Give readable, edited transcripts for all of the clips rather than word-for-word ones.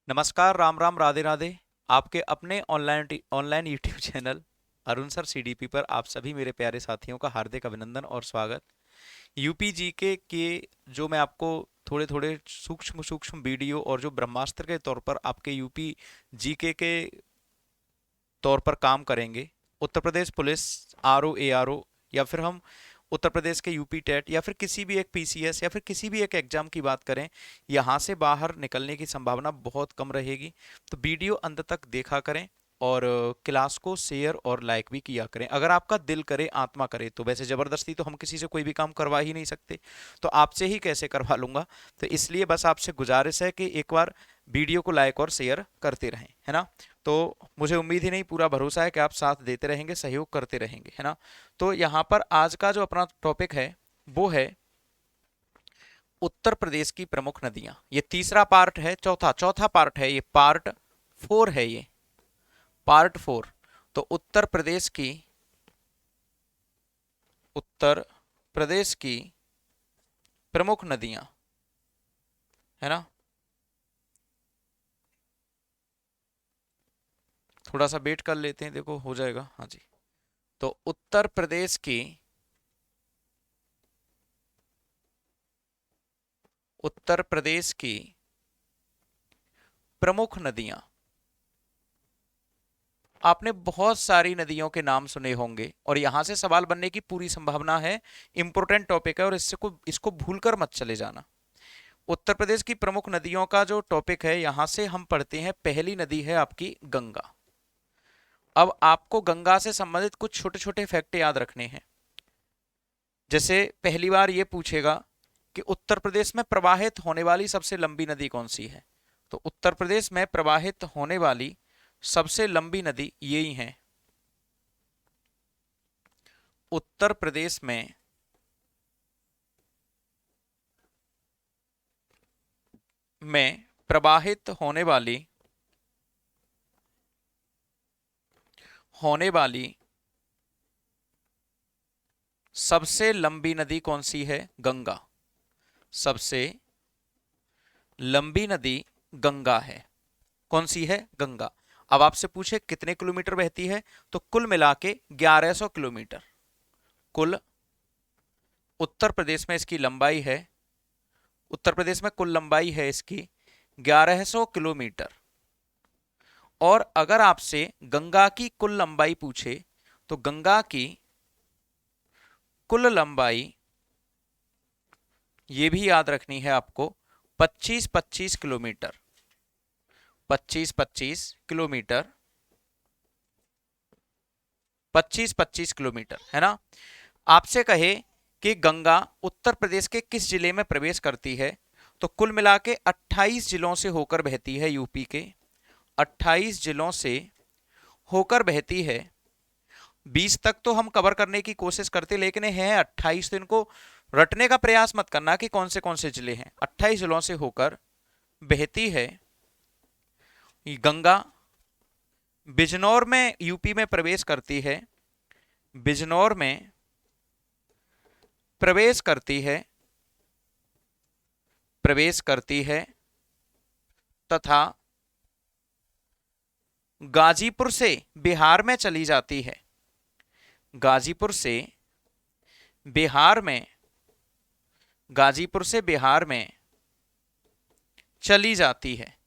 नमस्कार, राम राम, राधे राधे। आपके अपने online online YouTube channel Arun sir CDP पर आप सभी मेरे प्यारे साथियों का हार्दिक अभिनंदन और स्वागत। यूपी जीके के जो मैं आपको थोड़े थोड़े सूक्ष्म सूक्ष्म वीडियो और जो ब्रह्मास्त्र के तौर पर आपके यूपी जीके के तौर पर काम करेंगे। Uttar Pradesh police, RO ARO, या फिर हम उत्तर प्रदेश के यूपी टेट, या फिर किसी भी एक पीसीएस, या फिर किसी भी एक एग्जाम की बात करें, यहाँ से बाहर निकलने की संभावना बहुत कम रहेगी। तो वीडियो अंत तक देखा करें और क्लास को शेयर और लाइक भी किया करें। अगर आपका दिल करे, आत्मा करे, तो वैसे जबरदस्ती तो हम किसी से कोई भी काम करवा ही नहीं सकते, तो आपसे ही कैसे करवा लूंगा। तो इसलिए बस आपसे गुजारिश है कि एक बार वीडियो को लाइक और शेयर करते रहें, है ना। तो मुझे उम्मीद ही नहीं, पूरा भरोसा है कि आप साथ देते रहेंगे, सहयोग करते रहेंगे, है ना। तो यहाँ पर आज का जो अपना टॉपिक है वो है उत्तर प्रदेश की प्रमुख नदियां। ये तीसरा पार्ट है, चौथा चौथा पार्ट है, ये पार्ट 4 है, ये पार्ट 4। तो उत्तर प्रदेश की प्रमुख नदियां, है ना। थोड़ा सा वेट कर लेते हैं, देखो हो जाएगा, हाँ जी। तो उत्तर प्रदेश की प्रमुख नदियां, आपने बहुत सारी नदियों के नाम सुने होंगे और यहां से सवाल बनने की पूरी संभावना है। इंपॉर्टेंट टॉपिक है और इसको भूलकर मत चले जाना। उत्तर प्रदेश की प्रमुख नदियों का जो टॉपिक है, यहां से हम पढ़ते हैं, पहली नदी है आपकी गंगा। अब आपको गंगा से संबंधित कुछ छोटे छोटे फैक्ट याद रखने हैं। जैसे पहली बार ये पूछेगा कि उत्तर प्रदेश में प्रवाहित होने वाली सबसे लंबी नदी कौन सी है। तो उत्तर प्रदेश में प्रवाहित होने वाली सबसे लंबी नदी यही है। उत्तर प्रदेश में प्रवाहित होने वाली सबसे लंबी नदी कौन सी है? गंगा। सबसे लंबी नदी गंगा है। कौन सी है? गंगा। अब आपसे पूछे कितने किलोमीटर बहती है, तो कुल मिला के 1100 किलोमीटर। कुल उत्तर प्रदेश में इसकी लंबाई है, उत्तर प्रदेश में कुल लंबाई है इसकी 1100 किलोमीटर। और अगर आपसे गंगा की कुल लंबाई पूछे, तो गंगा की कुल लंबाई ये भी याद रखनी है आपको, 25-25 किलोमीटर। 25-25 किलोमीटर, 25-25 किलोमीटर, है ना। आपसे कहे कि गंगा उत्तर प्रदेश के किस जिले में प्रवेश करती है, तो कुल मिला के 28 जिलों से होकर बहती है। यूपी के 28 जिलों से होकर बहती है। 20 तक तो हम कवर करने की कोशिश करते, लेकिन है 28, तो इनको रटने का प्रयास मत करना कि कौन से जिले हैं। 28 जिलों से होकर बहती है गंगा। बिजनौर में यूपी में प्रवेश करती है, बिजनौर में प्रवेश करती है, प्रवेश करती है, तथा गाजीपुर से बिहार में चली जाती है। गाजीपुर से बिहार में, गाजीपुर से बिहार में चली जाती है।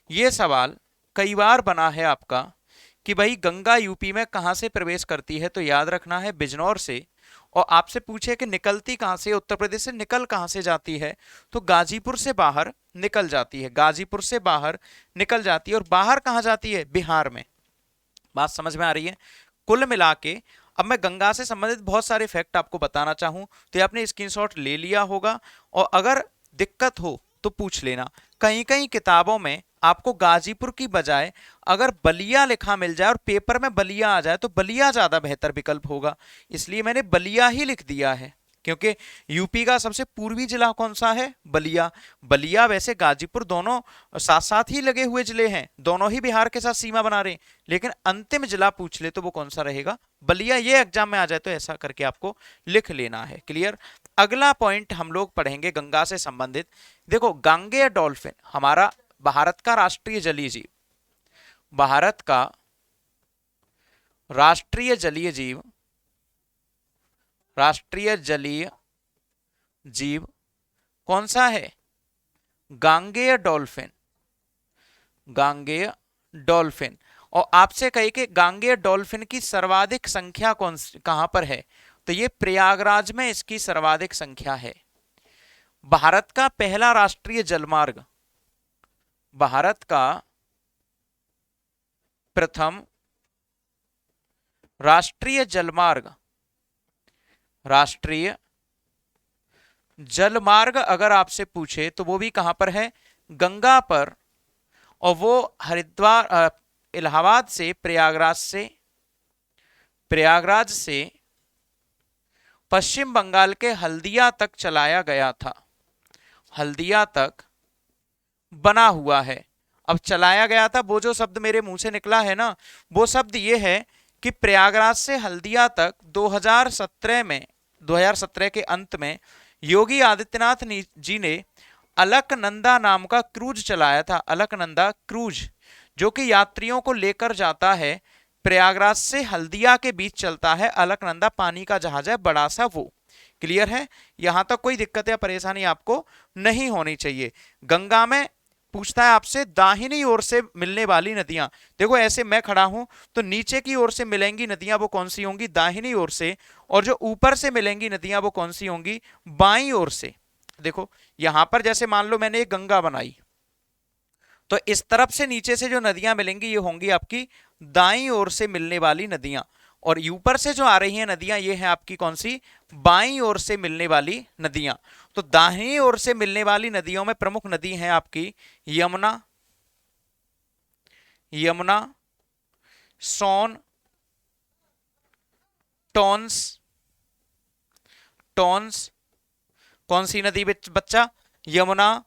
यह सवाल कई बार बना है आपका कि भाई गंगा यूपी में कहां से प्रवेश करती है, तो याद रखना है बिजनौर से। और आपसे पूछे कि निकलती कहां से, उत्तर प्रदेश से निकल कहां से जाती है, तो गाजीपुर से बाहर निकल जाती है। गाजीपुर से बाहर निकल जाती है, और बाहर कहां जाती है? बिहार में। बात समझ में आ रही है? कुल मिला के अब मैं गंगा से संबंधित बहुत सारे फैक्ट आपको बताना चाहूं, तो ये आपने स्क्रीनशॉट ले लिया होगा, और अगर दिक्कत हो तो पूछ लेना। कहीं कहीं किताबों में आपको गाजीपुर की बजाय अगर बलिया लिखा मिल जाए और पेपर में बलिया आ जाए, तो बलिया ज्यादा बेहतर विकल्प होगा, इसलिए मैंने बलिया ही लिख दिया है। क्योंकि यूपी का सबसे पूर्वी जिला कौन सा है? बलिया। बलिया वैसे गाजीपुर दोनों साथ साथ ही लगे हुए जिले हैं, दोनों ही बिहार के साथ सीमा बना रहे हैं, लेकिन अंतिम जिला पूछ ले तो वो कौन सा रहेगा? बलिया। ये एग्जाम में आ जाए तो ऐसा करके आपको लिख लेना है। क्लियर? अगला पॉइंट हम लोग पढ़ेंगे गंगा से संबंधित। देखो, गांगेय डॉल्फिन हमारा भारत का राष्ट्रीय जलीय जीव, भारत का राष्ट्रीय जलीय जीव, राष्ट्रीय जलीय जीव कौन सा है? गांगेय डॉल्फिन, गांगेय डॉल्फिन। और आपसे कहे कि गांगेय डॉल्फिन की सर्वाधिक संख्या कहां पर है? तो ये प्रयागराज में इसकी सर्वाधिक संख्या है। भारत का पहला राष्ट्रीय जलमार्ग, भारत का प्रथम राष्ट्रीय जलमार्ग, राष्ट्रीय जलमार्ग अगर आपसे पूछे तो वो भी कहां पर है? गंगा पर। और वो हरिद्वार, इलाहाबाद से, प्रयागराज से पश्चिम बंगाल के हल्दिया तक चलाया गया था, हल्दिया तक बना हुआ है। अब चलाया गया था, वो जो शब्द मेरे मुंह से निकला है ना, वो शब्द ये है कि प्रयागराज से हल्दिया तक 2017 के अंत में योगी आदित्यनाथ जी ने अलकनंदा नाम का क्रूज चलाया था, अलकनंदा क्रूज, जो कि यात्रियों को लेकर जाता है। प्रयागराज से हल्दिया के बीच चलता है अलकनंदा, पानी का जहाज है बड़ा सा वो। क्लियर है? यहां तक कोई दिक्कत या परेशानी आपको नहीं होनी चाहिए। गंगा में पूछता है आपसे दाहिनी ओर से मिलने वाली नदियां। देखो ऐसे मैं खड़ा हूं तो नीचे की ओर से मिलेंगी नदियां वो कौन सी होंगी? दाहिनी ओर से। और जो ऊपर से मिलेंगी नदियां वो कौन सी होंगी? बाईं ओर से। देखो यहां पर जैसे मान लो मैंने एक गंगा बनाई, तो इस तरफ से नीचे से जो नदियां मिलेंगी ये होंगी आपकी दाईं ओर से मिलने वाली नदियां। और ऊपर से जो आ रही हैं नदियां ये है आपकी कौन सी? बाईं ओर से मिलने वाली नदियां। तो दाहिनी ओर से मिलने वाली नदियों में प्रमुख नदी है आपकी यमुना, यमुना, सोन, टॉन्स, टॉन्स। कौन सी नदी बच्चा? यमुना,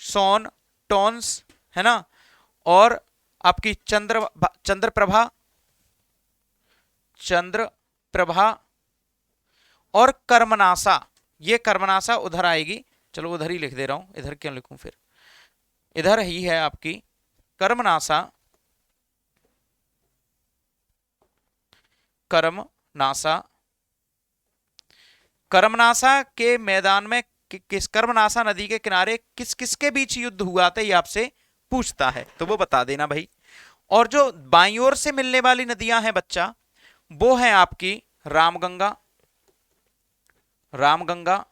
सोन, टॉन्स, है ना। और आपकी चंद्रप्रभा, चंद्रप्रभा और कर्मनासा। ये कर्मनासा उधर आएगी, चलो उधर ही लिख दे रहा हूं, इधर क्यों लिखूं फिर, इधर ही है आपकी कर्मनासा, कर्मनासा। कर्मनासा के मैदान में किस, कर्मनासा नदी के किनारे किस किस के बीच युद्ध हुआ था ये आपसे पूछता है, तो वो बता देना भाई। और जो बाईं ओर से मिलने वाली नदियां हैं बच्चा, वो है आपकी रामगंगा, रामगंगा,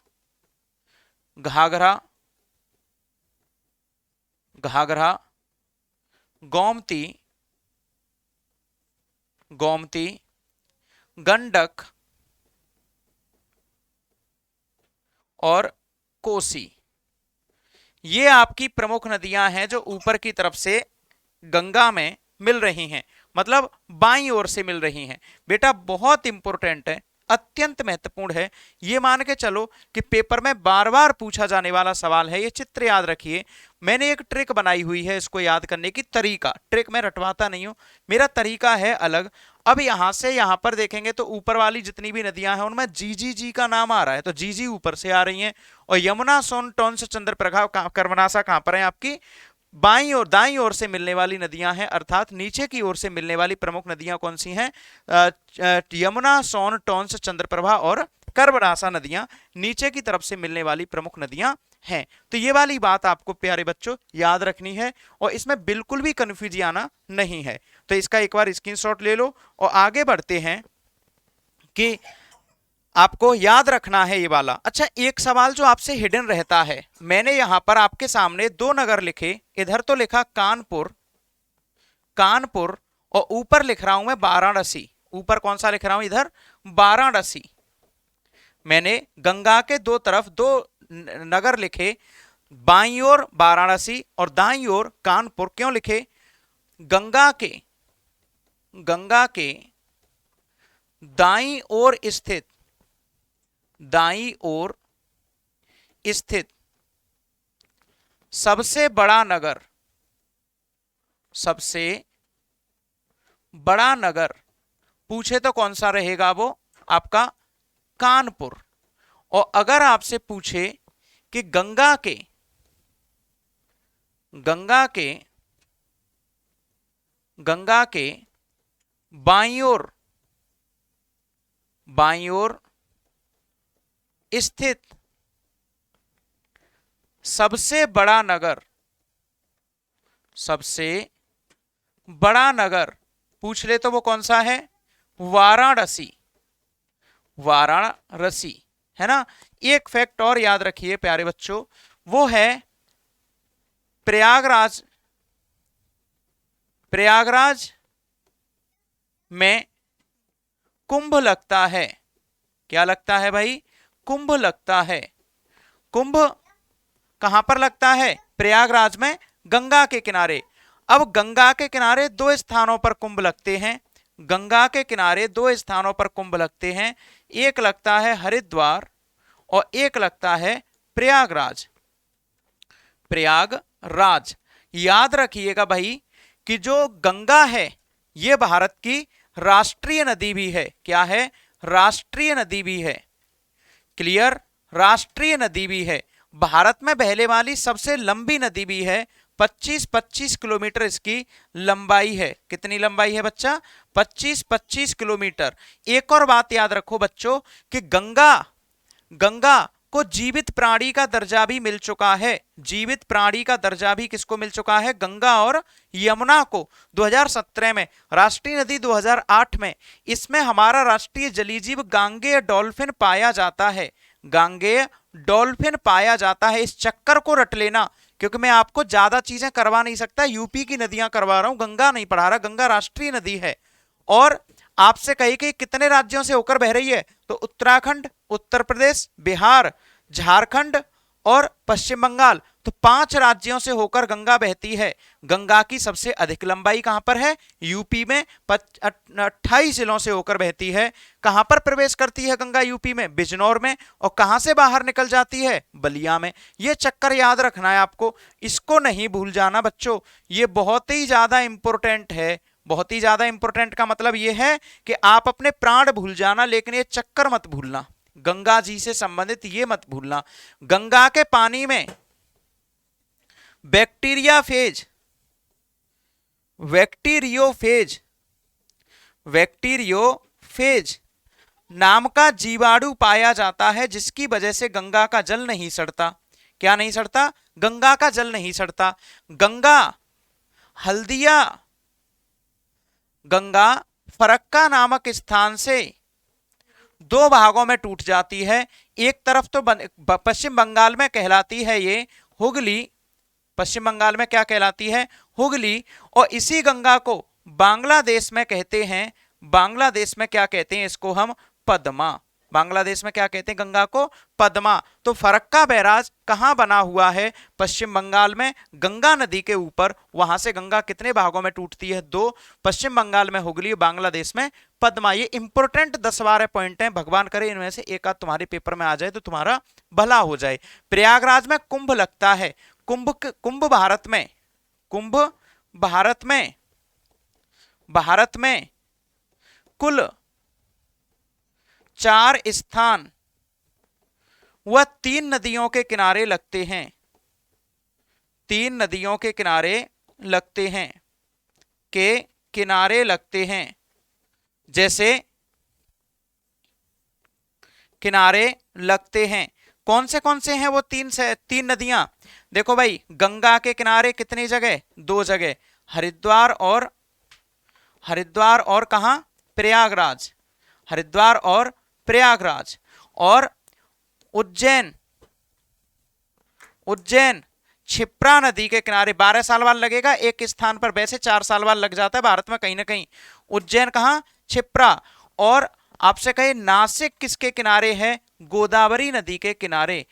घाघरा, घाघरा, गोमती, गोमती, गंडक और कोसी। ये आपकी प्रमुख नदियां हैं जो ऊपर की तरफ से गंगा में मिल रही हैं, मतलब बाईं ओर से मिल रही हैं। बेटा बहुत इंपॉर्टेंट है, अत्यंत महत्वपूर्ण है। ये मान के चलो कि पेपर में बार बार पूछा जाने वाला सवाल है। ये चित्र याद रखिए, मैंने एक ट्रिक बनाई हुई है इसको याद करने की तरीका। ट्रिक मैं रटवाता नहीं हूं, मेरा तरीका है अलग। अब यहां से यहां पर देखेंगे तो ऊपर वाली जितनी भी नदियां हैं उनमें जी जी जी का नाम आ रहा है, तो जी जी ऊपर से आ रही हैं। और यमुना, सोन, टॉन्स, चंद्रप्रभा, कर्मनासा कहां पर है? आपकी बाईं और दाईं ओर से मिलने वाली नदियां हैं, अर्थात नीचे की ओर से मिलने वाली प्रमुख नदियां कौन सी हैं? यमुना, सोन, टॉन्स, चंद्रप्रभा और कर्मनासा नदियां नीचे की तरफ से मिलने वाली प्रमुख नदियां हैं। तो ये वाली बात आपको प्यारे बच्चों याद रखनी है और इसमें बिल्कुल भी कंफ्यूजन आना नहीं है। तो इसका एक बार स्क्रीनशॉट ले लो और आगे बढ़ते हैं कि आपको याद रखना है ये वाला। अच्छा, एक सवाल जो आपसे हिडन रहता है, मैंने यहां पर आपके सामने दो नगर लिखे, इधर तो लिखा कानपुर, कानपुर, और ऊपर लिख रहा हूं मैं वाराणसी। ऊपर कौन सा लिख रहा हूं? इधर वाराणसी। मैंने गंगा के दो तरफ दो नगर लिखे, बाईं ओर वाराणसी और दाईं ओर कानपुर। क्यों लिखे? गंगा के दाईं ओर स्थित, दाईं ओर स्थित सबसे बड़ा नगर, सबसे बड़ा नगर पूछे तो कौन सा रहेगा? वो आपका कानपुर। और अगर आपसे पूछे कि गंगा के गंगा के बाईं ओर स्थित सबसे बड़ा नगर पूछ ले तो वो कौन सा है? वाराणसी। वाराणसी है ना। एक फैक्ट और याद रखिए प्यारे बच्चों, वो है प्रयागराज। प्रयागराज में कुंभ लगता है। क्या लगता है भाई? कुंभ लगता है। कुंभ कहां पर लगता है? प्रयागराज में, गंगा के किनारे। अब गंगा के किनारे दो स्थानों पर कुंभ लगते हैं। गंगा के किनारे दो स्थानों पर कुंभ लगते हैं। एक लगता है हरिद्वार और एक लगता है प्रयागराज। प्रयागराज। याद रखिएगा भाई कि जो गंगा है ये भारत की राष्ट्रीय नदी भी है। क्या है? राष्ट्रीय नदी भी है। क्लियर? राष्ट्रीय नदी भी है। भारत में बहने वाली सबसे लंबी नदी भी है। 25-25 किलोमीटर इसकी लंबाई है। कितनी लंबाई है बच्चा? 25-25 किलोमीटर। एक और बात याद रखो बच्चों कि गंगा को जीवित प्राणी का दर्जा भी मिल चुका है। जीवित प्राणी का दर्जा भी किसको मिल चुका है? गंगा और यमुना को 2017 में, राष्ट्रीय नदी 2008 में। इसमें हमारा राष्ट्रीय जलीय जीव गांगेय डॉल्फिन पाया जाता है। गांगेय डॉल्फिन पाया जाता है। इस चक्कर को रट लेना, क्योंकि मैं आपको ज्यादा चीजें करवा नहीं सकता। यूपी की नदियां करवा रहा हूं, गंगा नहीं पढ़ा रहा। गंगा राष्ट्रीय नदी है। और आपसे कही कि कितने राज्यों से होकर बह रही है, तो उत्तराखंड, उत्तर प्रदेश, बिहार, झारखंड और पश्चिम बंगाल, तो 5 राज्यों से होकर गंगा बहती है। गंगा की सबसे अधिक लंबाई कहां पर है? यूपी में। 28 जिलों से होकर बहती है। कहां पर प्रवेश करती है गंगा? यूपी में, बिजनौर में। और कहां से बाहर निकल जाती है? बलिया में। यह चक्कर याद रखना है आपको, इसको नहीं भूल जाना बच्चों। यह बहुत ही ज्यादा इंपॉर्टेंट है। बहुत ही ज्यादा इंपॉर्टेंट का मतलब यह है कि आप अपने प्राण भूल जाना, लेकिन ये चक्कर मत भूलना। गंगा जी से संबंधित ये मत भूलना। गंगा के पानी में बैक्टीरियोफेज नाम का जीवाणु पाया जाता है, जिसकी वजह से गंगा का जल नहीं सड़ता। क्या नहीं सड़ता? गंगा का जल नहीं सड़ता। गंगा फरक्का नामक स्थान से 2 भागों में टूट जाती है। एक तरफ तो पश्चिम बंगाल में कहलाती है ये हुगली। पश्चिम बंगाल में क्या कहलाती है? हुगली। और इसी गंगा को बांग्लादेश में कहते हैं, बांग्लादेश में क्या कहते हैं इसको हम? पद्मा। बांग्लादेश में क्या कहते हैं गंगा को? पद्मा। तो फरक्का बैराज कहां बना हुआ है? पश्चिम बंगाल में, गंगा नदी के ऊपर। वहां से गंगा कितने भागों में टूटती है? 2। पश्चिम बंगाल में हुगली, बांग्लादेश में पद्मा। ये इंपोर्टेंट 10-12 पॉइंट हैं। भगवान करे इनमें से एक आध तुम्हारे पेपर में आ जाए तो तुम्हारा भला हो जाए। प्रयागराज में कुंभ लगता है। कुंभ भारत में कुल 4 स्थान वह 3 नदियों के किनारे लगते हैं। 3 नदियों के किनारे लगते हैं। जैसे किनारे लगते हैं। कौन से हैं वो 3 नदियां? देखो भाई, गंगा के किनारे कितनी जगह? 2 जगह, हरिद्वार और कहां? प्रयागराज। हरिद्वार और प्रयागराज। और उज्जैन क्षिप्रा नदी के किनारे। 12 साल बाद लगेगा एक स्थान पर, वैसे 4 साल बाद लग जाता है भारत में कहीं ना कहीं। उज्जैन कहां? क्षिप्रा। और आपसे कहे नासिक किसके किनारे है? गोदावरी नदी के किनारे।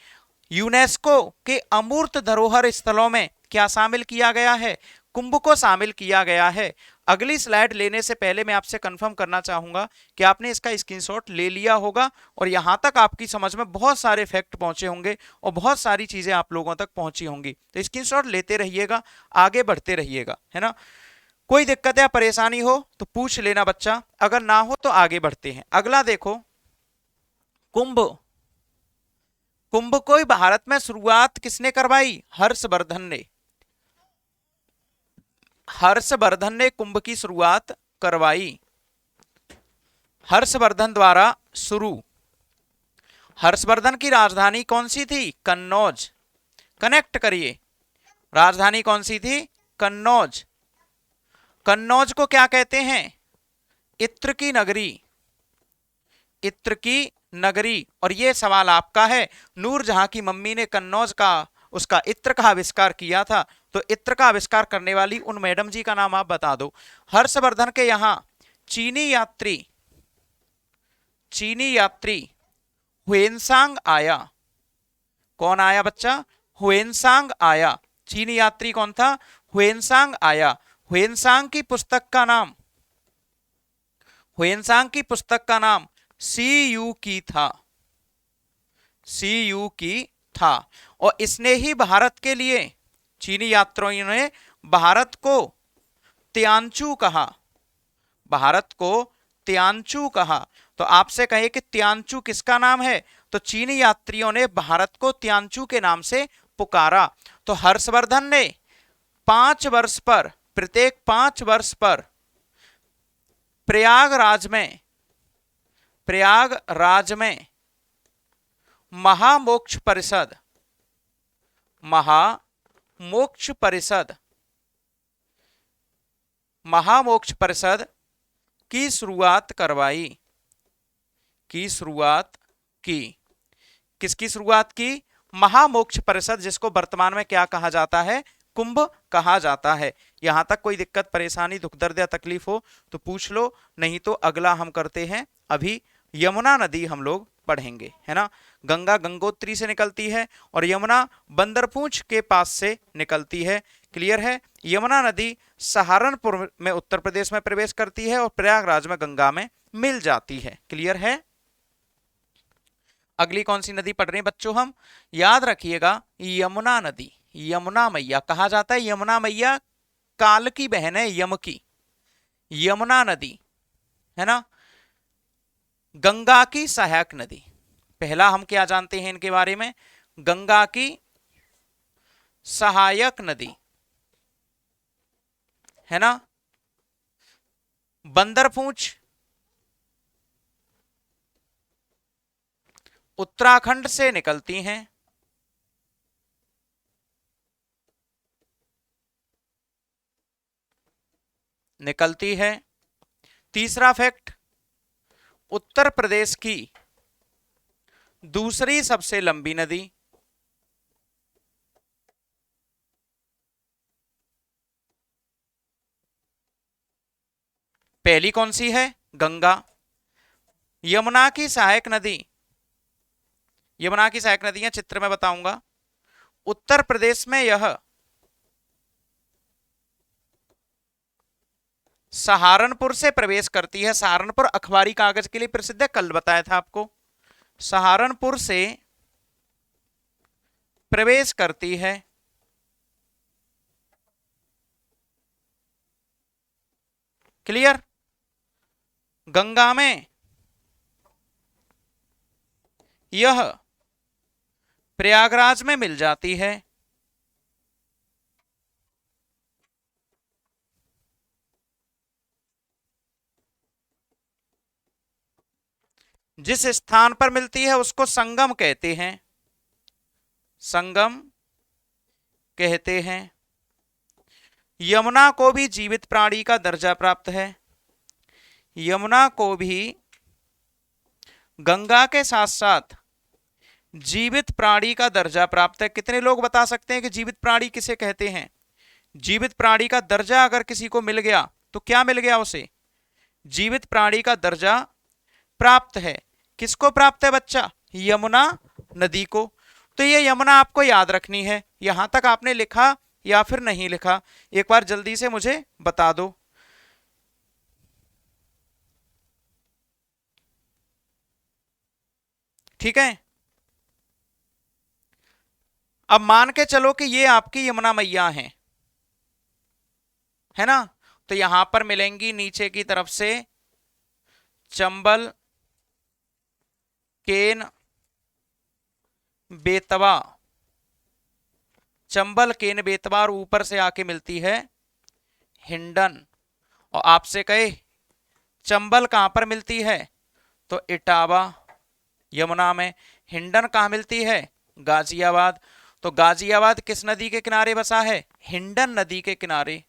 यूनेस्को के अमूर्त धरोहर स्थलों में क्या शामिल किया गया है? कुंभ को शामिल किया गया है। अगली स्लाइड लेने से पहले मैं आपसे कंफर्म करना चाहूंगा कि आपने इसका स्क्रीनशॉट ले लिया होगा और यहां तक आपकी समझ में बहुत सारे फैक्ट पहुंचे होंगे और बहुत सारी चीजें आप लोगों तक पहुंची होंगी। तो स्क्रीनशॉट लेते रहिएगा, आगे बढ़ते रहिएगा, है ना। कोई दिक्कत या परेशानी हो तो पूछ लेना बच्चा, अगर ना हो तो आगे बढ़ते हैं। अगला देखो, कुंभ को भारत में शुरुआत किसने करवाई? हर्षवर्धन ने। हर्षवर्धन ने कुंभ की शुरुआत करवाई? हर्षवर्धन द्वारा शुरू। हर्षवर्धन की राजधानी कौन सी थी? कन्नौज। कनेक्ट करिए, राजधानी कौन सी थी? कन्नौज। कन्नौज को क्या कहते हैं? इत्र की नगरी। इत्र की नगरी। और यह सवाल आपका है, नूरजहां की मम्मी ने कन्नौज का उसका इत्र का आविष्कार किया था, तो इत्र का आविष्कार करने वाली उन मैडम जी का नाम आप बता दो। हर्षवर्धन के यहां चीनी यात्री हुएनसांग आया। कौन आया बच्चा? हुएनसांग आया। चीनी यात्री कौन था? हुएनसांग आया। हुएनसांग की पुस्तक का नाम सी यू की था। सीयू की था। और इसने ही भारत के लिए, चीनी यात्रियों ने भारत को त्यांचू कहा। भारत को त्यांचू कहा। तो आपसे कहे कि त्यांचू किसका नाम है, तो चीनी यात्रियों ने भारत को त्यांचू के नाम से पुकारा। तो हर्षवर्धन ने 5 वर्ष पर, प्रत्येक 5 वर्ष पर प्रयागराज में महामोक्ष परिषद की शुरुआत करवाई। किसकी शुरुआत की? महामोक्ष परिषद, जिसको वर्तमान में क्या कहा जाता है? कुंभ कहा जाता है। यहां तक कोई दिक्कत, परेशानी, दुख दर्द या तकलीफ हो तो पूछ लो, नहीं तो अगला हम करते हैं। अभी यमुना नदी हम लोग पढ़ेंगे, है ना। गंगा गंगोत्री से निकलती है और यमुना बंदरपूंछ के पास से निकलती है। क्लियर है? यमुना नदी सहारनपुर में उत्तर प्रदेश में प्रवेश करती है और प्रयागराज में गंगा में मिल जाती है। क्लियर है? अगली कौन सी नदी पढ़ रहे हैं बच्चों हम? याद रखिएगा, यमुना नदी। यमुना मैया कहा जाता है, यमुना मैया काल की बहन है, यम की। यमुना नदी, है ना, गंगा की सहायक नदी। पहला हम क्या जानते हैं इनके बारे में? गंगा की सहायक नदी, है ना। बंदरपूंछ उत्तराखंड से निकलती हैं। तीसरा फैक्ट, उत्तर प्रदेश की दूसरी सबसे लंबी नदी। पहली कौन सी है? गंगा। यमुना की सहायक नदियां चित्र में बताऊंगा। उत्तर प्रदेश में यह सहारनपुर से प्रवेश करती है। सहारनपुर अखबारी कागज के लिए प्रसिद्ध है, कल बताया था आपको। सहारनपुर से प्रवेश करती है। क्लियर? गंगा में यह प्रयागराज में मिल जाती है। जिस स्थान पर मिलती है उसको संगम कहते हैं। यमुना को भी जीवित प्राणी का दर्जा प्राप्त है। यमुना को भी गंगा के साथ साथ जीवित प्राणी का दर्जा प्राप्त है। कितने लोग बता सकते हैं कि जीवित प्राणी किसे कहते हैं? जीवित प्राणी का दर्जा अगर किसी को मिल गया तो क्या मिल गया उसे? जीवित प्राणी का दर्जा प्राप्त है। किसको प्राप्त है बच्चा? यमुना नदी को। तो ये यमुना आपको याद रखनी है। यहां तक आपने लिखा या फिर नहीं लिखा, एक बार जल्दी से मुझे बता दो। ठीक है, अब मान के चलो कि ये आपकी यमुना मैया हैं, है ना। तो यहां पर मिलेंगी नीचे की तरफ से चंबल, केन, बेतवा। चंबल, केन, बेतवा और ऊपर से आके मिलती है हिंडन। और आपसे कहे चंबल कहां पर मिलती है, तो इटावा यमुना में। हिंडन कहां मिलती है, गाजियाबाद। तो गाजियाबाद किस नदी के किनारे बसा है, हिंडन नदी के किनारे।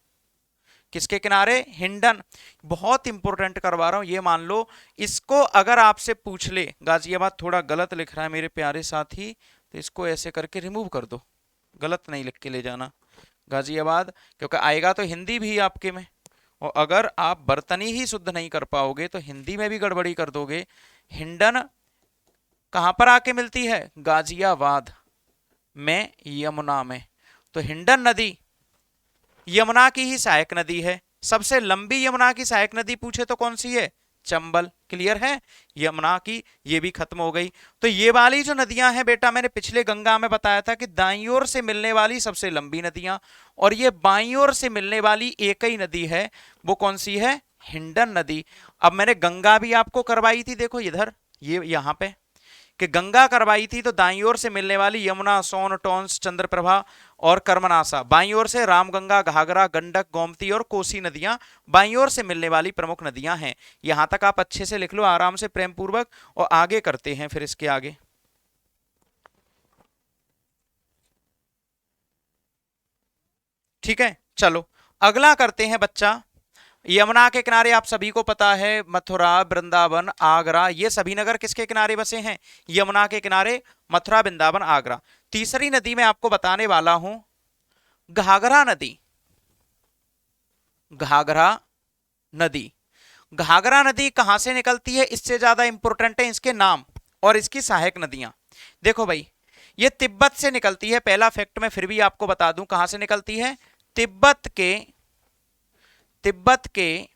किसके किनारे, हिंडन। बहुत इंपॉर्टेंट करवा रहा हूं, ये मान लो। इसको अगर आपसे पूछ ले, गाजियाबाद थोड़ा गलत लिख रहा है मेरे प्यारे साथी, तो इसको ऐसे करके रिमूव कर दो, गलत नहीं लिख के ले जाना गाजियाबाद, क्योंकि आएगा तो हिंदी भी आपके में, और अगर आप बर्तनी ही शुद्ध नहीं कर पाओगे तो हिंदी में भी गड़बड़ी कर दोगे। हिंडन कहां पर आके मिलती है, गाजियाबाद में, यमुना में। तो हिंडन नदी यमुना की ही सहायक नदी है। सबसे लंबी यमुना की सहायक नदी पूछे तो कौन सी है, चंबल। क्लियर है, यमुना की ये भी खत्म हो गई। तो ये वाली जो नदियां हैं बेटा, मैंने पिछले गंगा में बताया था कि दाईं ओर से मिलने वाली सबसे लंबी नदियां, और ये बाईं ओर से मिलने वाली एक ही नदी है, वो कौन सी है, हिंडन नदी। अब मैंने गंगा भी आपको करवाई थी, देखो इधर, ये यहां पे कि गंगा करवाई थी, तो दाईं ओर से मिलने वाली यमुना, सोन, टोंस, चंद्रप्रभा और कर्मनासा। बाईं ओर से रामगंगा, घाघरा, गंडक, गोमती और कोसी नदियां बाईं ओर से मिलने वाली प्रमुख नदियां हैं। यहां तक आप अच्छे से लिख लो आराम से, प्रेम पूर्वक, और आगे करते हैं फिर इसके आगे। ठीक है, चलो अगला करते हैं बच्चा। यमुना के किनारे आप सभी को पता है, मथुरा, वृंदावन, आगरा, ये सभी नगर किसके किनारे बसे हैं, यमुना के किनारे। मथुरा, वृंदावन, आगरा। तीसरी नदी मैं आपको बताने वाला हूं, घाघरा नदी। घाघरा नदी। घाघरा नदी कहां से निकलती है, इससे ज्यादा इंपॉर्टेंट है इसके नाम और इसकी सहायक नदियां। देखो भाई, ये तिब्बत से निकलती है, पहला फैक्ट मैं फिर भी आपको बता दूं, कहां से निकलती है, तिब्बत के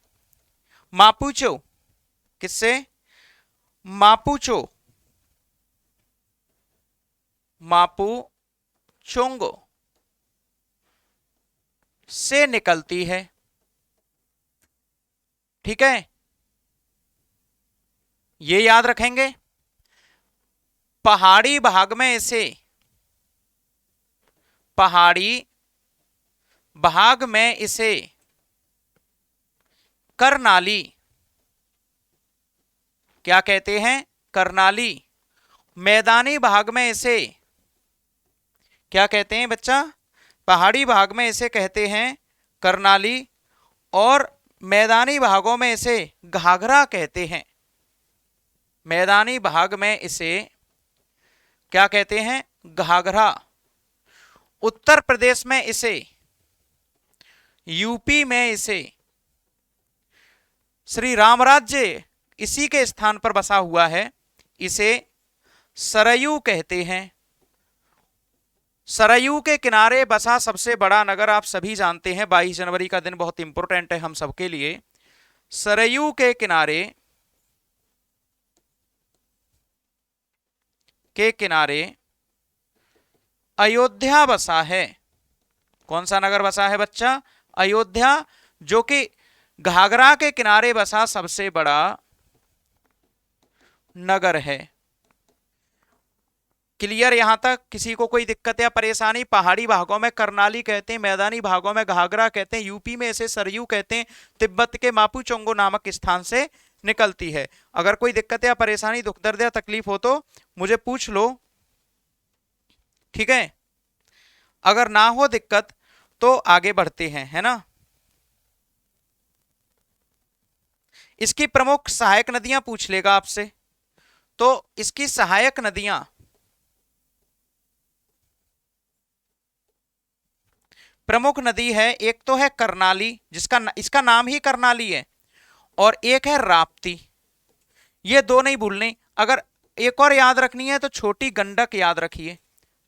मापुचो। किससे, मापुचो, मापुचोंगो से निकलती है। ठीक है, ये याद रखेंगे। पहाड़ी भाग में इसे, पहाड़ी भाग में इसे करनाली क्या कहते हैं, करनाली। मैदानी भाग में इसे क्या कहते हैं बच्चा, पहाड़ी भाग में इसे कहते हैं करनाली, और मैदानी भागों में इसे घाघरा कहते हैं। मैदानी भाग में इसे क्या कहते हैं, घाघरा। उत्तर प्रदेश में इसे, यूपी में इसे, श्री राम राज्य इसी के स्थान पर बसा हुआ है, इसे सरयू कहते हैं। सरयू के किनारे बसा सबसे बड़ा नगर आप सभी जानते हैं, 22 जनवरी का दिन बहुत इंपॉर्टेंट है हम सबके लिए। सरयू के किनारे अयोध्या बसा है। कौन सा नगर बसा है बच्चा, अयोध्या, जो कि घाघरा के किनारे बसा सबसे बड़ा नगर है। क्लियर यहां तक, किसी को कोई दिक्कत या परेशानी। पहाड़ी भागों में करनाली कहते हैं, मैदानी भागों में घाघरा कहते हैं, यूपी में इसे सरयू कहते हैं, तिब्बत के मापुचोंगो नामक स्थान से निकलती है। अगर कोई दिक्कत या परेशानी, दुख दर्द या तकलीफ हो तो मुझे पूछ लो, ठीक है। अगर ना हो दिक्कत तो आगे बढ़ते हैं, है ना। इसकी प्रमुख सहायक नदियां पूछ लेगा आपसे, तो इसकी सहायक नदियां, प्रमुख नदी है, एक तो है करनाली, इसका नाम ही करनाली है, और एक है राप्ती। ये दो नहीं भूलने। अगर एक और याद रखनी है तो छोटी गंडक याद रखिए।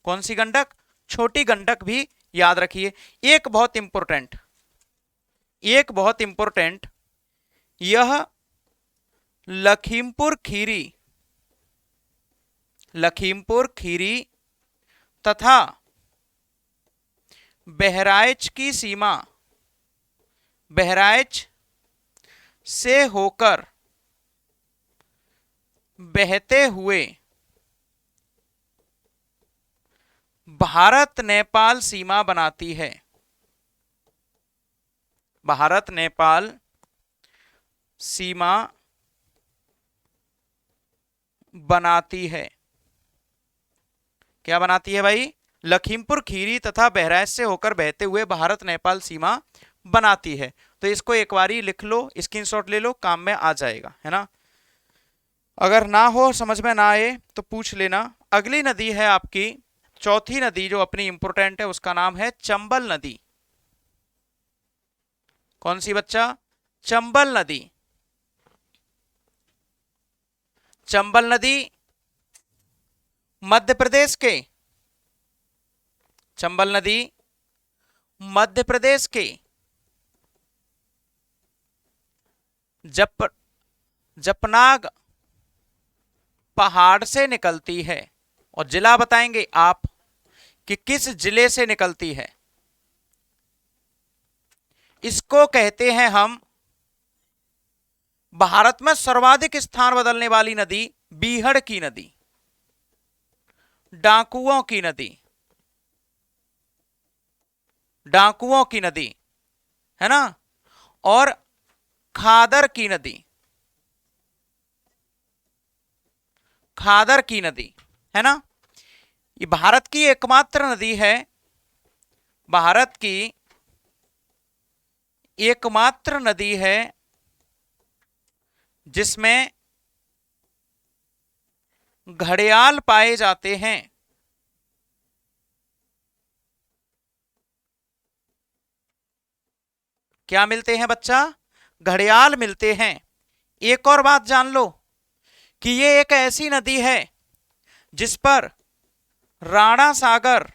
कौन सी गंडक, छोटी गंडक भी याद रखिए। एक बहुत इंपॉर्टेंट, यह लखीमपुर खीरी तथा बहराइच की सीमा, बहराइच से होकर बहते हुए भारत नेपाल सीमा बनाती है। भारत नेपाल सीमा बनाती है। क्या बनाती है भाई? लखीमपुर खीरी तथा बहराइच से होकर बहते हुए भारत नेपाल सीमा बनाती है। तो इसको एक बारी लिख लो, स्क्रीनशॉट ले लो, काम में आ जाएगा, है ना। अगर ना हो, समझ में ना आए तो पूछ लेना। अगली नदी है आपकी चौथी नदी जो अपनी इंपोर्टेंट है, उसका नाम है चंबल नदी। कौन सी बच्चा? चंबल नदी। चंबल नदी मध्य प्रदेश के, चंबल नदी मध्य प्रदेश के जपनाग पहाड़ से निकलती है। और जिला बताएंगे आप कि किस जिले से निकलती है। इसको कहते हैं हम भारत में सर्वाधिक स्थान बदलने वाली नदी, बीहड़ की नदी, डाकुओं की नदी, डाकुओं की नदी, है ना, और खादर की नदी, खादर की नदी, है ना। ये भारत की एकमात्र नदी है, भारत की एकमात्र नदी है जिसमें घड़ियाल पाए जाते हैं। क्या मिलते हैं बच्चा? घड़ियाल मिलते हैं। एक और बात जान लो कि ये एक ऐसी नदी है जिस पर राणा सागर,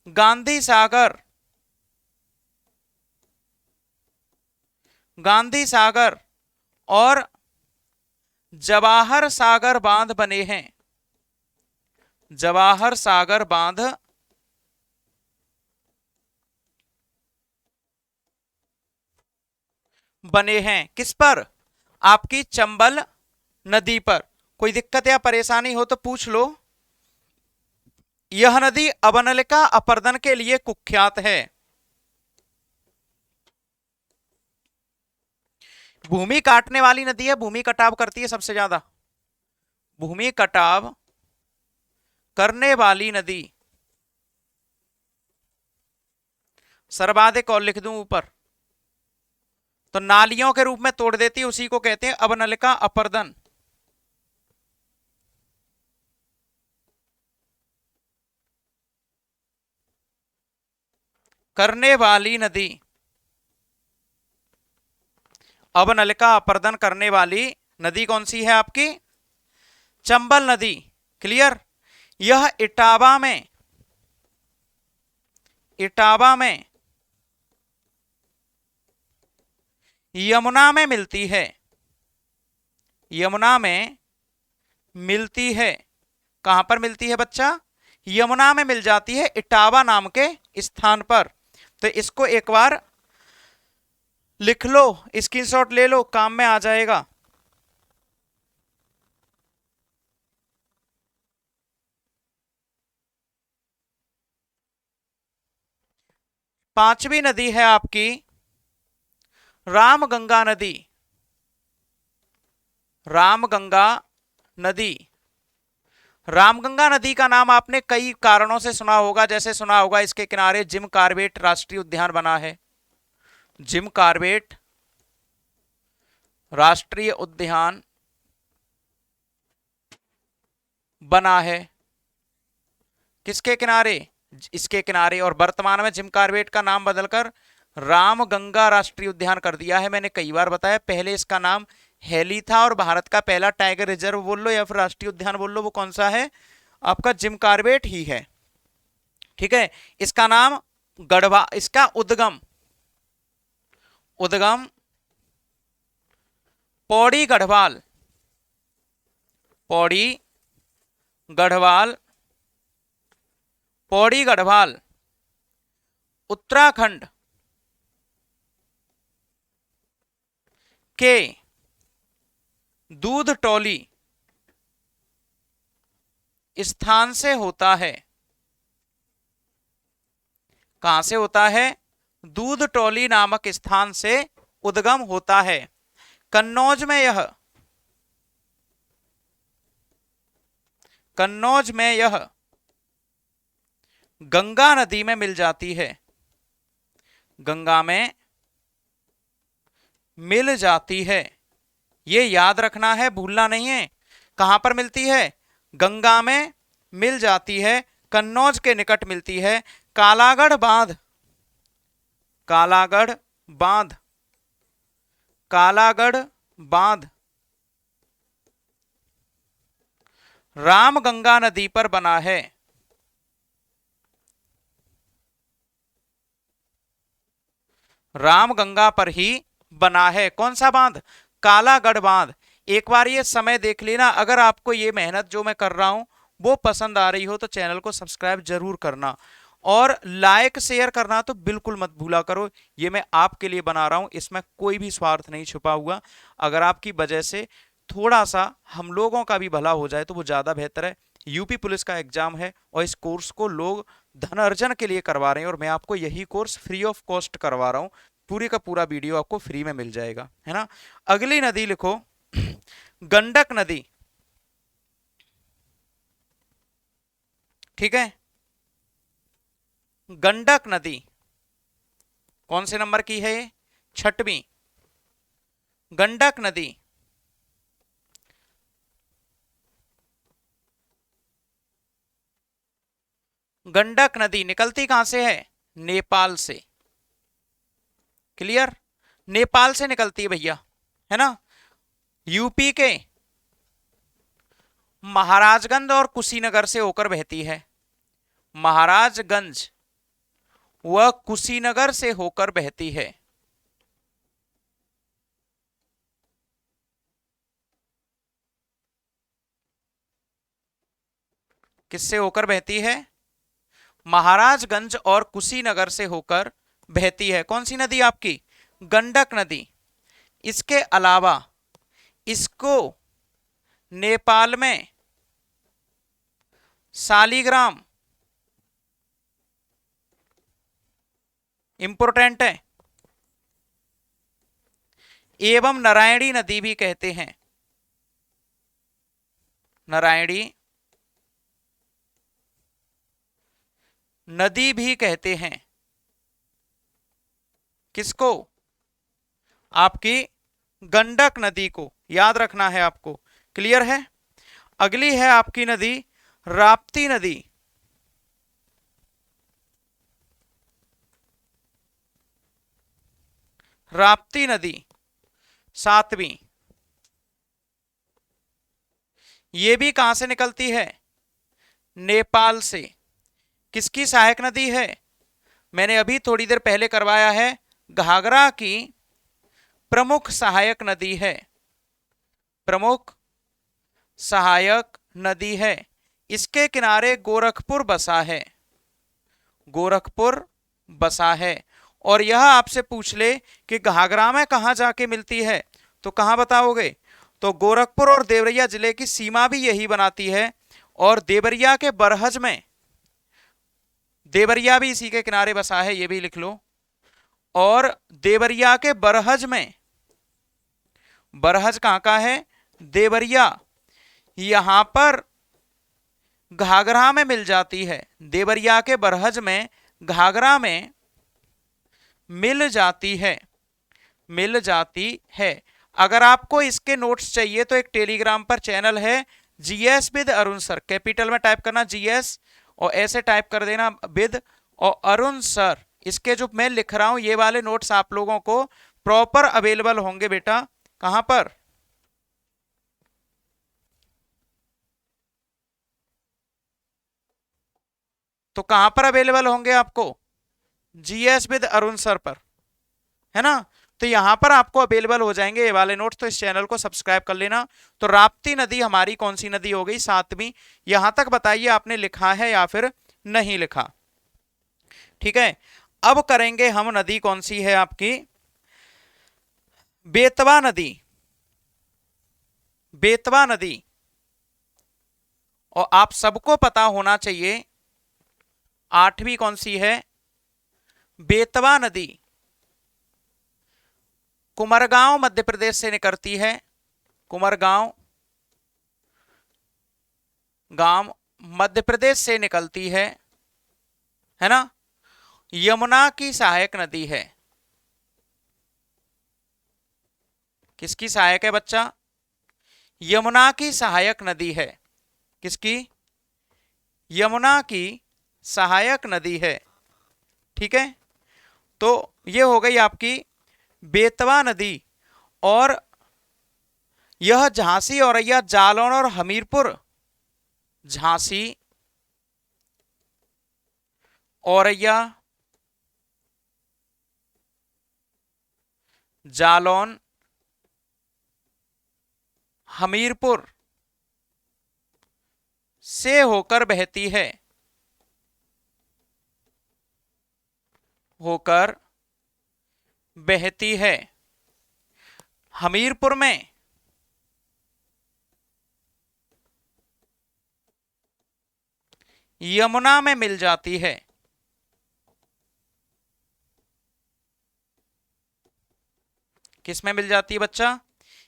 गांधी सागर, गांधी सागर और जवाहर सागर बांध बने हैं। जवाहर सागर बांध बने हैं। किस पर? आपकी चंबल नदी पर। कोई दिक्कत या परेशानी हो तो पूछ लो। यह नदी अवनलिका अपर्दन के लिए कुख्यात है। भूमि काटने वाली नदी है, भूमि कटाव करती है सबसे ज्यादा, भूमि कटाव करने वाली नदी सर्वाधिक, और लिख दूं ऊपर तो नालियों के रूप में तोड़ देती है, उसी को कहते हैं अवनलिका अपर्दन। करने वाली नदी, अवनलिका अपर्दन करने वाली नदी कौन सी है आपकी? चंबल नदी। क्लियर? यह इटावा में, इटावा में यमुना में मिलती है, यमुना में मिलती है। कहां पर मिलती है बच्चा? यमुना में मिल जाती है, इटावा नाम के स्थान पर। तो इसको एक बार लिख लो, स्क्रीनशॉट ले लो, काम में आ जाएगा। पांचवी नदी है आपकी रामगंगा नदी। रामगंगा नदी, रामगंगा नदी का नाम आपने कई कारणों से सुना होगा। जैसे सुना होगा इसके किनारे जिम कार्बेट राष्ट्रीय उद्यान बना है, जिम कार्बेट राष्ट्रीय उद्यान बना है। किसके किनारे? इसके किनारे। और वर्तमान में जिम कार्बेट का नाम बदलकर रामगंगा राष्ट्रीय उद्यान कर दिया है। मैंने कई बार बताया, पहले इसका नाम हेली था, और भारत का पहला टाइगर रिजर्व बोल लो या फिर राष्ट्रीय उद्यान बोल लो, वो कौन सा है? आपका जिम कार्बेट ही है। ठीक है। इसका नाम गढ़वा, इसका उद्गम, उद्गम पौड़ी गढ़वाल, पौड़ी गढ़वाल, पौड़ी गढ़वाल उत्तराखंड के दूधटोली स्थान से होता है। कहां से होता है? दूध टोली नामक स्थान से उद्गम होता है। कन्नौज में यह गंगा नदी में मिल जाती है। गंगा में मिल जाती है, ये याद रखना है, भूलना नहीं है। कहां पर मिलती है? गंगा में मिल जाती है, कन्नौज के निकट मिलती है। कालागढ़ बांध, कालागढ़ बांध, कालागढ़ बांध रामगंगा नदी पर बना है। रामगंगा पर ही बना है। कौन सा बांध? कालागढ़ बांध। एक बार ये समय देख लेना। अगर आपको ये मेहनत जो मैं कर रहा हूं वो पसंद आ रही हो तो चैनल को सब्सक्राइब जरूर करना और लाइक शेयर करना तो बिल्कुल मत भूला करो। ये मैं आपके लिए बना रहा हूं, इसमें कोई भी स्वार्थ नहीं छुपा हुआ। अगर आपकी वजह से थोड़ा सा हम लोगों का भी भला हो जाए तो वो ज्यादा बेहतर है। यूपी पुलिस का एग्जाम है और इस कोर्स को लोग धन अर्जन के लिए करवा रहे हैं और मैं आपको यही कोर्स फ्री ऑफ कॉस्ट करवा रहा हूं। पूरी का पूरा वीडियो आपको फ्री में मिल जाएगा, है ना। अगली नदी लिखो गंडक नदी। ठीक है, गंडक नदी कौन से नंबर की है? ये 6वीं। गंडक नदी गंडक नदी निकलती कहां से है? नेपाल से। क्लियर? नेपाल से निकलती है भैया, है ना। यूपी के महाराजगंज और कुशीनगर से होकर बहती है। महाराजगंज व कुशीनगर से होकर बहती है। किससे होकर बहती है? महाराजगंज और कुशीनगर से होकर बहती है। कौन सी नदी आपकी? गंडक नदी। इसके अलावा इसको नेपाल में शालिग्राम, इंपोर्टेंट है, एवं नारायणी नदी भी कहते हैं। नारायणी नदी भी कहते हैं। किसको? आपकी गंडक नदी को याद रखना है आपको। क्लियर है? अगली है आपकी नदी राप्ती नदी। राप्ती नदी 7वीं। ये भी कहां से निकलती है? नेपाल से। किसकी सहायक नदी है? मैंने अभी थोड़ी देर पहले करवाया है, घाघरा की प्रमुख सहायक नदी है। प्रमुख सहायक नदी है। इसके किनारे गोरखपुर बसा है। गोरखपुर बसा है। और यह आपसे पूछ ले कि घाघरा में कहां जाके मिलती है तो कहां बताओगे? तो गोरखपुर और देवरिया जिले की सीमा भी यही बनाती है और देवरिया के बरहज में, देवरिया भी इसी के किनारे बसा है, ये भी लिख लो। और देवरिया के बरहज में, बरहज कहां का है? देवरिया। यहां पर घाघरा में मिल जाती है। देवरिया के बरहज में घाघरा में मिल जाती है, मिल जाती है। अगर आपको इसके नोट्स चाहिए तो एक टेलीग्राम पर चैनल है GS with Arun sir. Capital में टाइप करना जीएस और ऐसे टाइप कर देना विद और अरुण सर। इसके जो मैं लिख रहा हूं ये वाले नोट्स आप लोगों को प्रॉपर अवेलेबल होंगे बेटा। कहां पर? तो कहां पर अवेलेबल होंगे आपको? जीएस विद अरुण सर पर, है ना। तो यहां पर आपको अवेलेबल हो जाएंगे ये वाले नोट्स। तो इस चैनल को सब्सक्राइब कर लेना। तो राप्ती नदी हमारी कौन सी नदी हो गई? 7वीं। यहां तक बताइए आपने लिखा है या फिर नहीं लिखा? ठीक है, अब करेंगे हम नदी कौन सी है आपकी? बेतवा नदी। बेतवा नदी, और आप सबको पता होना चाहिए 8वीं कौन सी है? बेतवा नदी कुमरगांव मध्य प्रदेश से निकलती है, कुमरगांव गांव मध्य प्रदेश से निकलती है ना। यमुना की सहायक नदी है, किसकी सहायक है बच्चा? यमुना की सहायक नदी है, किसकी? यमुना की सहायक नदी है, ठीक है। तो ये हो गई आपकी बेतवा नदी। और यह झांसी, औरैया, जालौन और हमीरपुर, झांसी, औरैया, जालौन, हमीरपुर से होकर बहती है, होकर बहती है। हमीरपुर में यमुना में मिल जाती है, किस में मिल जाती है बच्चा?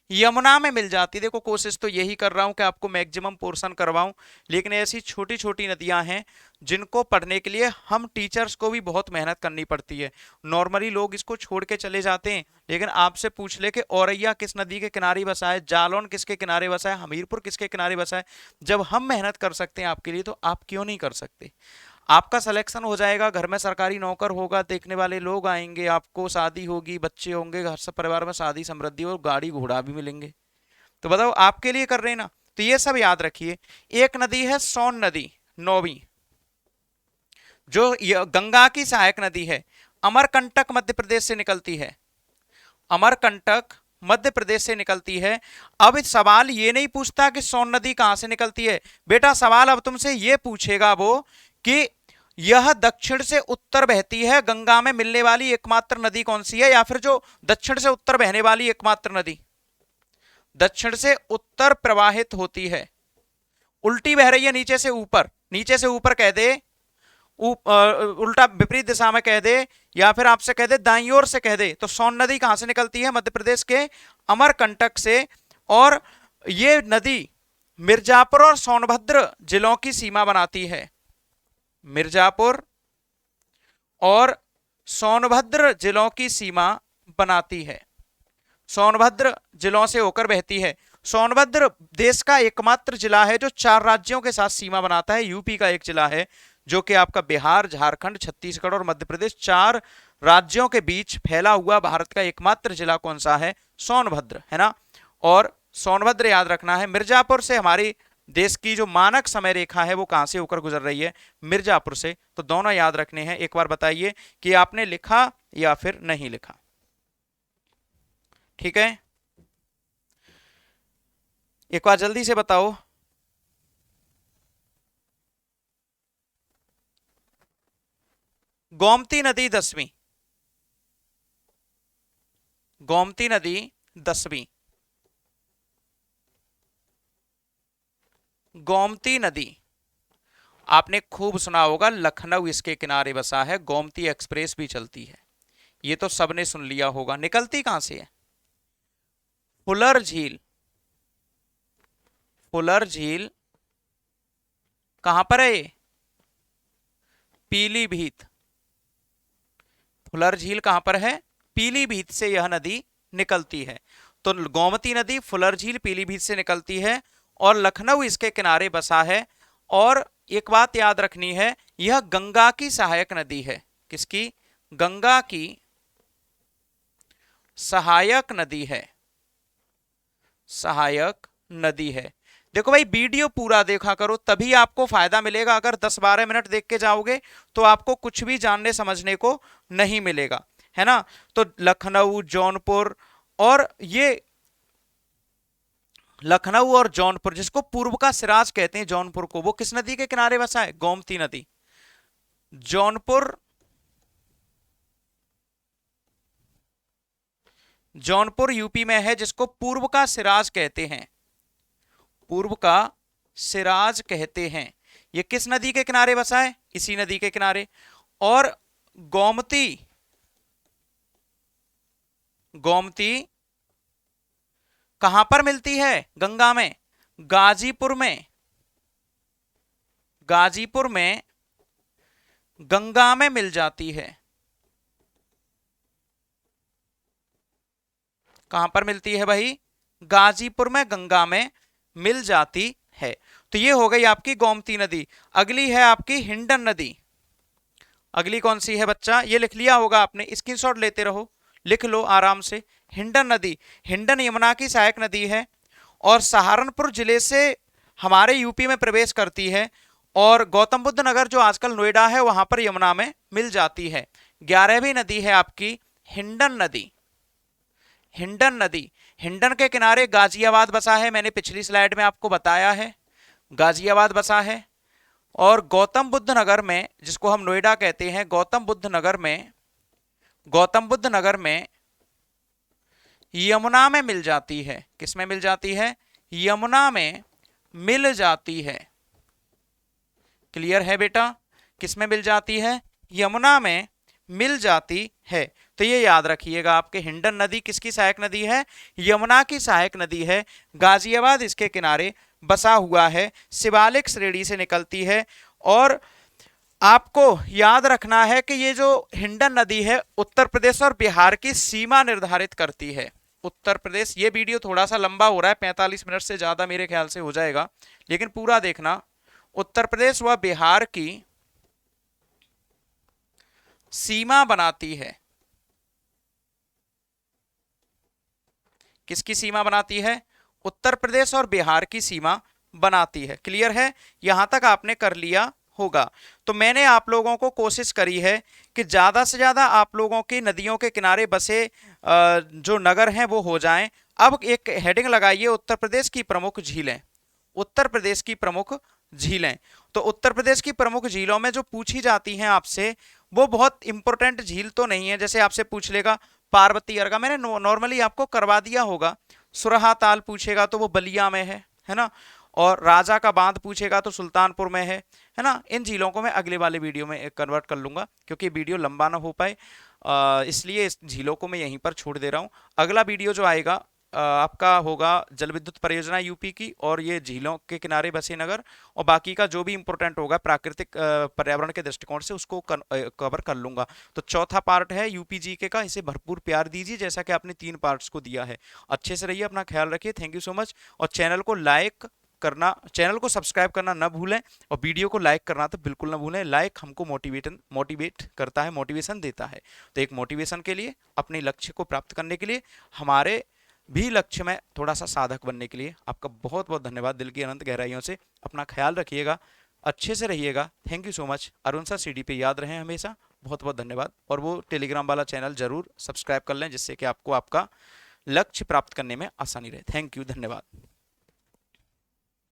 यमुना में मिल जाती है। देखो कोशिश तो यही कर रहा हूं कि आपको मैक्सिमम पोर्शन करवाऊं, लेकिन ऐसी छोटी छोटी नदियां हैं जिनको पढ़ने के लिए हम टीचर्स को भी बहुत मेहनत करनी पड़ती है। नॉर्मली लोग इसको छोड़ के चले जाते हैं, लेकिन आपसे पूछ ले कि औरैया किस नदी के किनारे बसा है, जालौन किसके किनारे बसा है, हमीरपुर किसके किनारे बसा है। जब हम मेहनत कर सकते हैं आपके लिए, तो आप क्यों नहीं कर सकते? आपका सिलेक्शन हो जाएगा, घर में सरकारी नौकर होगा, देखने वाले लोग आएंगे, आपको शादी होगी, बच्चे होंगे, घर से परिवार में शादी समृद्धि और गाड़ी घोड़ा भी मिलेंगे। तो बताओ आपके लिए कर रहे हैं ना। तो ये सब याद रखिए। एक नदी है सोन नदी, नौवीं, जो गंगा की सहायक नदी है, अमरकंटक मध्य प्रदेश से निकलती है, अमरकंटक मध्य प्रदेश से निकलती है। अब सवाल ये नहीं पूछता कि सोन नदी कहां से निकलती है, बेटा सवाल अब तुमसे ये पूछेगा वो कि यह दक्षिण से उत्तर बहती है, गंगा में मिलने वाली एकमात्र नदी कौन सी है, या फिर जो दक्षिण से उत्तर बहने वाली एकमात्र नदी, दक्षिण से उत्तर प्रवाहित होती है, उल्टी बह रही है नीचे से ऊपर, नीचे से ऊपर कह दे, उल्टा विपरीत दिशा में कह दे, या फिर आपसे कह दे दाईं ओर से कह दे। तो सोन नदी कहां से निकलती है? मध्य प्रदेश के अमरकंटक से। और ये नदी मिर्जापुर और सोनभद्र जिलों की सीमा बनाती है, मिर्जापुर और सोनभद्र जिलों की सीमा बनाती है, सोनभद्र जिलों से होकर बहती है। सोनभद्र देश का एकमात्र जिला है जो 4 राज्यों के साथ सीमा बनाता है। यूपी का एक जिला है जो कि आपका बिहार, झारखंड, छत्तीसगढ़ और मध्य प्रदेश 4 राज्यों के बीच फैला हुआ भारत का एकमात्र जिला कौन सा है? सोनभद्र, है ना। और सोनभद्र याद रखना है। मिर्जापुर से हमारी देश की जो मानक समय रेखा है वो कहां से होकर गुजर रही है? मिर्जापुर से। तो दोनों याद रखने हैं। एक बार बताइए कि आपने लिखा या फिर नहीं लिखा, ठीक है। एक बार जल्दी से बताओ। गोमती नदी 10वीं, गोमती नदी 10वीं, गोमती नदी आपने खूब सुना होगा, लखनऊ इसके किनारे बसा है, गोमती एक्सप्रेस भी चलती है, ये तो सबने सुन लिया होगा। निकलती कहां से है? फुलर झील, फुलर झील कहां पर है ये? पीलीभीत। फुलर झील कहां पर है? पीलीभीत से यह नदी निकलती है। तो गोमती नदी फुलर झील पीलीभीत से निकलती है और लखनऊ इसके किनारे बसा है। और एक बात याद रखनी है, यह गंगा की सहायक नदी है। किसकी? गंगा की सहायक नदी है, सहायक नदी है। देखो भाई वीडियो पूरा देखा करो, तभी आपको फायदा मिलेगा। अगर 10-12 मिनट देख के जाओगे तो आपको कुछ भी जानने समझने को नहीं मिलेगा, है ना। तो लखनऊ, जौनपुर, और ये लखनऊ और जौनपुर, जिसको पूर्व का सिराज कहते हैं जौनपुर को, वो किस नदी के किनारे बसा है? गोमती नदी। जौनपुर, जौनपुर यूपी में है, जिसको पूर्व का सिराज कहते हैं, पूर्व का सिराज कहते हैं। ये किस नदी के किनारे बसा है? इसी नदी के किनारे। और गोमती, गोमती कहां पर मिलती है? गंगा में। गाजीपुर में, गाजीपुर में गंगा में मिल जाती है। कहां पर मिलती है भाई? गाजीपुर में गंगा में मिल जाती है। तो ये हो गई आपकी गोमती नदी। अगली है आपकी हिंडन नदी। अगली कौन सी है बच्चा? ये लिख लिया होगा आपने, स्क्रीनशॉट लेते रहो, लिख लो आराम से। हिंडन नदी, हिंडन यमुना की सहायक नदी है और सहारनपुर जिले से हमारे यूपी में प्रवेश करती है और गौतम बुद्ध नगर जो आजकल नोएडा है वहां पर यमुना में मिल जाती है। 11वीं नदी है आपकी हिंडन नदी। हिंडन नदी, हिंडन के किनारे गाजियाबाद बसा है, मैंने पिछली स्लाइड में आपको बताया है, गाजियाबाद बसा है। और गौतम बुद्ध नगर में, जिसको हम नोएडा कहते हैं, गौतम बुद्ध नगर में, गौतम बुद्ध नगर में यमुना में मिल जाती है। किस में मिल जाती है? यमुना में मिल जाती है। क्लियर है बेटा? किस में मिल जाती है? यमुना में मिल जाती है। तो ये याद रखिएगा, आपके हिंडन नदी किसकी सहायक नदी है? यमुना की सहायक नदी है। गाजियाबाद इसके किनारे बसा हुआ है, शिवालिक श्रेणी से निकलती है। और आपको याद रखना है कि ये जो हिंडन नदी है उत्तर प्रदेश और बिहार की सीमा निर्धारित करती है। उत्तर प्रदेश, ये वीडियो थोड़ा सा लंबा हो रहा है, 45 मिनट से ज्यादा मेरे ख्याल से हो जाएगा, लेकिन पूरा देखना। उत्तर प्रदेश व बिहार की सीमा बनाती है। किसकी सीमा बनाती है? उत्तर प्रदेश और बिहार की सीमा बनाती है। क्लियर है? यहां तक आपने कर लिया होगा। तो मैंने आप लोगों को कोशिश करी है कि ज्यादा से ज्यादा आप लोगों की नदियों के किनारे बसे जो नगर हैं वो हो जाएं। अब एक हेडिंग लगाइए, उत्तर प्रदेश की प्रमुख झीलें। उत्तर प्रदेश की प्रमुख झीलें। तो उत्तर प्रदेश की प्रमुख झीलों में जो पूछी जाती हैं आपसे, वो बहुत इंपॉर्टेंट झील तो नहीं है। जैसे आपसे पूछ लेगा पार्वती अर्गा, मैंने नॉर्मली आपको करवा दिया होगा। सुरहा ताल पूछेगा तो वो बलिया में है ना। और राजा का बांध पूछेगा तो सुल्तानपुर में है ना। इन झीलों को मैं अगले वाले वीडियो में कन्वर्ट कर लूंगा क्योंकि वीडियो लंबा ना हो पाए, इसलिए इस झीलों को मैं यहीं पर छोड़ दे रहा हूँ। अगला वीडियो जो आएगा आपका होगा जल विद्युत परियोजना यूपी की, और ये झीलों के किनारे बसे नगर, और बाकी का जो भी इंपॉर्टेंट होगा प्राकृतिक पर्यावरण के दृष्टिकोण से उसको कवर कर लूंगा। तो चौथा पार्ट है यूपी जीके का, इसे भरपूर प्यार दीजिए जैसा कि आपने 3 पार्ट्स को दिया है। अच्छे से रहिए, अपना ख्याल रखिए। Thank you so much. और चैनल को लाइक करना, चैनल को सब्सक्राइब करना ना भूलें, और वीडियो को लाइक करना तो बिल्कुल ना भूलें। लाइक हमको मोटिवेट करता है, मोटिवेशन देता है। तो एक मोटिवेशन के लिए, अपने लक्ष्य को प्राप्त करने के लिए, हमारे भी लक्ष्य में थोड़ा सा साधक बनने के लिए आपका बहुत बहुत धन्यवाद दिल की अनंत गहराइयों से। अपना ख्याल रखिएगा, अच्छे से रहिएगा। Thank you so much. Arun sir CD पे याद रहें हमेशा। बहुत बहुत धन्यवाद। और वो टेलीग्राम वाला चैनल जरूर सब्सक्राइब कर लें जिससे कि आपको आपका लक्ष्य प्राप्त करने में आसानी रहे। थैंक यू, धन्यवाद।